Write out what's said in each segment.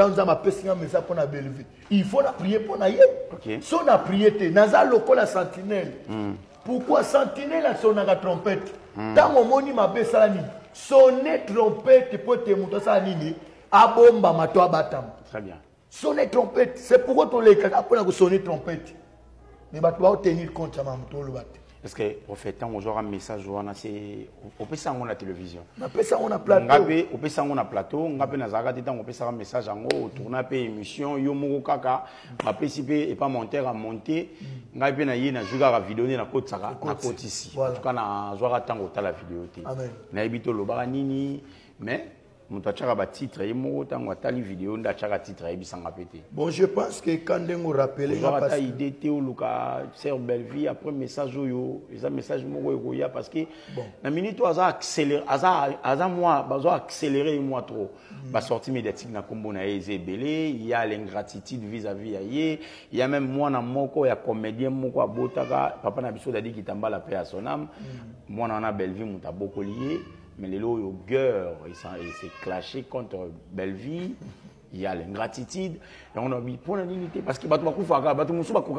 tant que ma personne me ça pour la belle vie. Il faut la prier pour la yé. Si on a prié, naza loko la sentinelle. Pourquoi sentinelle a sonné la trompette? Tant on moni ma personne sonner trompette pour te montrer ça nini. Abomba ma toi batam. Très bien. Sonner trompette, c'est pourquoi on les après on sonner trompette. Mais bah tu vas tenir compte à ma moto le bat. Parce que prophète, on a un message, on peut s'en la télévision. On peut s'en la plateau. On peut s'en la plateau. On peut s'en un message en haut, tourner un peu émission, yomo kaka, on peut s'y et pas monter à monter. On peut na jouer la vidéo na côte sara, na côte ici. En tout cas, na jouer à temps au la vidéo. Amen. Na habito le baranini, mais mon tachara ba titre, il mo tant ou tali vidéo, on tachara titre, il bisanga pété. Bon, je pense que quand on rappelle, il a idée Théo Luka, Sœur Belleville, après message yo, ils a message mo goya parce que la minute où ça accélère, ça moi, bazo accélérer moi trop. Ba sortie médiatique na kombo na eze belé, il y a l'ingratitude vis-à-vis aïe, il y a même moi na moko ya comédien moko abotaka, papa na biso dadi kitamba la paix à son âme. Moi na Belleville muta boko lié. Mais les lots, il s'est clashé contre Belleville. Il y a l'ingratitude. Et on a mis pour la dignité. Parce que Batou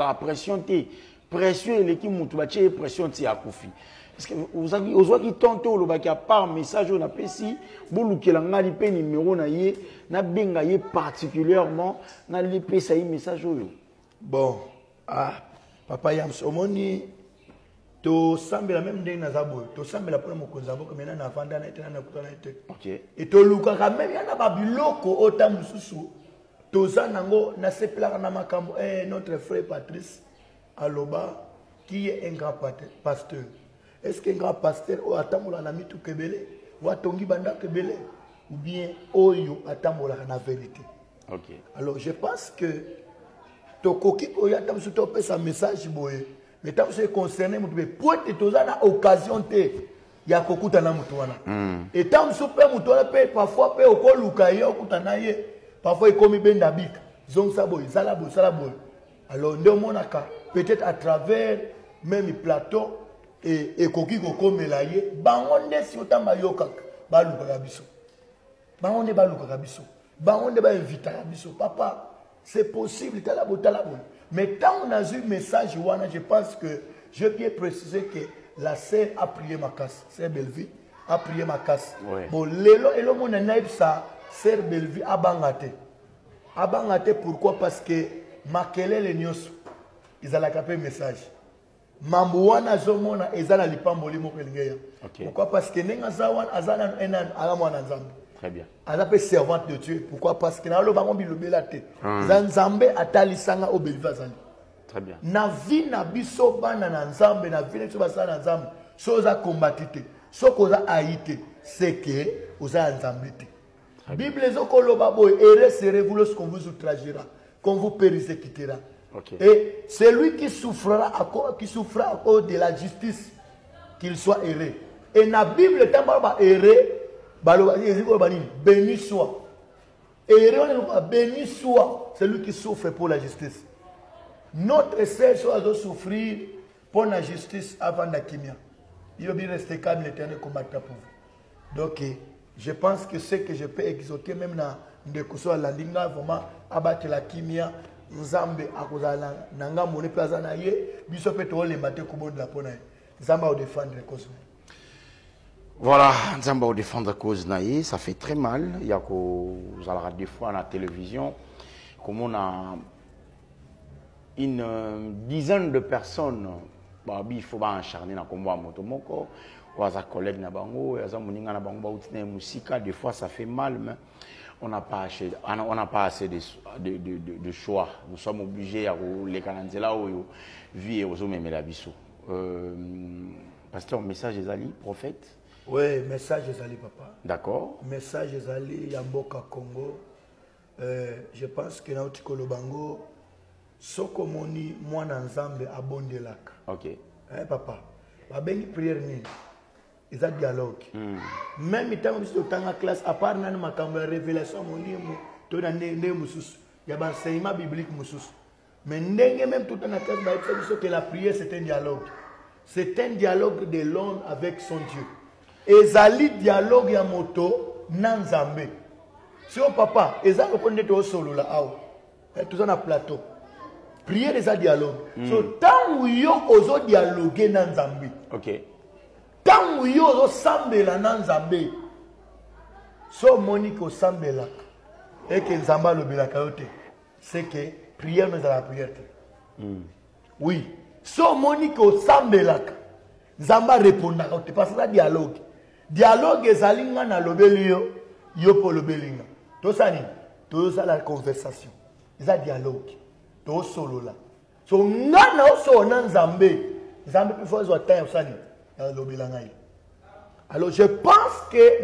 a pression. Pression, l'équipe Moutoubaché, pression à Koufi. Parce que vous avez qui tente au Lobaki à part message, on a fait si, Boulou qui l'a ngalipe numéro naïe, n'a bengaye particulièrement, n'a l'épée ça y message. Bon, Papa Yams, Omoni. To sambe la même dingue nazabo to sambe la pour mon konzabo comme na vanda na etena na kutana ete OK et to luka quand même yana ba biloko ota mususu to zanango na sepla na makambo notre frère Patrice Aloba qui est un grand pasteur. Est-ce qu'un grand pasteur o atamola na mitu kebele ou atongi banda kebele ou bien oyo atamola na vérité? OK. Alors je pense que to koki ko yata musu to pesa message boye. Mais tant que c'est concerné, vous pouvez pointer tous à l'occasion de ya kokuta na mutuana. Et tant que super mutuana parfois peut au col lukaye au kutanaye parfois il comme ben dabik. Zong saboy, salaboy. Alors nous monaka peut-être à travers même les plateaux et koki koko melaye bangonde si otamba yoka baluka biso. Bangonde baluka biso. Bangonde ba invita biso papa. C'est possible talabo. Mais tant on a eu message, je pense que je vais bien préciser que la sœur a prié ma casse. Sœur Belleville a prié ma casse. Ouais. Bon, l'élo mon naïf ça, sœur Belleville a bangate. A bangate pourquoi? Parce que makele les nyos, ils ont la capé message. Mamouana zomona ezala lipamboli mo kelingeya. Pourquoi? Parce que nenga zawan azana enan alamwana nzambe. Très bien. Elle appelle servante de Dieu. Pourquoi? Parce que dans le ballon bilobelate. Zanzambe atalisanga obelivazali. Très bien. Na vie na biso bana na nzambe na vie na biso na nzambe. Soza combatite. Sokoza aïté. C'est que oza nzambete. Bible zokoloba boy errez serez-vous lorsqu'on vous outragera, qu'on vous persécutera. Et celui qui souffrira à cause de la justice, qu'il soit erré. Et na Bible tamba erré. Béni soit. Et béni soit celui qui souffre pour la justice. Notre sœur doit souffrir pour la justice avant la kimia. Il va bien rester calme, l'Éternel combattra pour vous. Donc, je pense que ce que je peux exhorter, même dans le landinga, vraiment, abattre la kimia, Nzambe akozala nanga mone plaza na ye, biso peto le matin kubo de la pona. Nzamba au défendre les causes. Voilà, Nzamba au défendre la cause naïe, ça fait très mal. Il y a que vous allez des fois à la télévision, comme on a une dizaine de personnes, bah, il faut pas encharner dans le combat motomoko, ou à sa collègue na bango, à sa moninga na bango, des fois ça fait mal, mais on n'a pas assez de choix. Nous sommes obligés à les canaliser là où vie aux hommes et la biso. Pasteur, message des alliés, prophète. Oui, message des alliés, papa. D'accord. Message des alliés, Yamboka Congo. Je pense que dans le Kolobango, Sokomoni, moi, Nzambe, abonde lac. Ok. Hein, papa. Babeng prière ni. Ils ont dialogue. Même quand je suis dans la classe, à part la révélation, il y a un enseignement biblique. Mais même tout dans la classe, que la prière, c'est un dialogue. C'est un dialogue de l'homme avec son Dieu. Et Zali dialogue ya moto nanzambe. Si on papa, et ça, on est au solo là, tout ça, on a plateau. Prier des dialogues. So, tant où yo oso dialoguer dans Zambie. Ok. Tant où yo oso sambela dans Zambie. So, Monique au sambela. Et que Zamba le bela kayote. C'est que prière nous a la prière. Oui. So, Monique au sambela. Zamba répondra. Parce que ça dialogue. Dialogue est zalinga na lobelio. Yo pour lobelinga. Tout ça, tout ça la conversation. Ça dialogue. To solo là. So ngana oso na Nzambe. Nzambe peut faire zo temps ça ni. Alors je pense que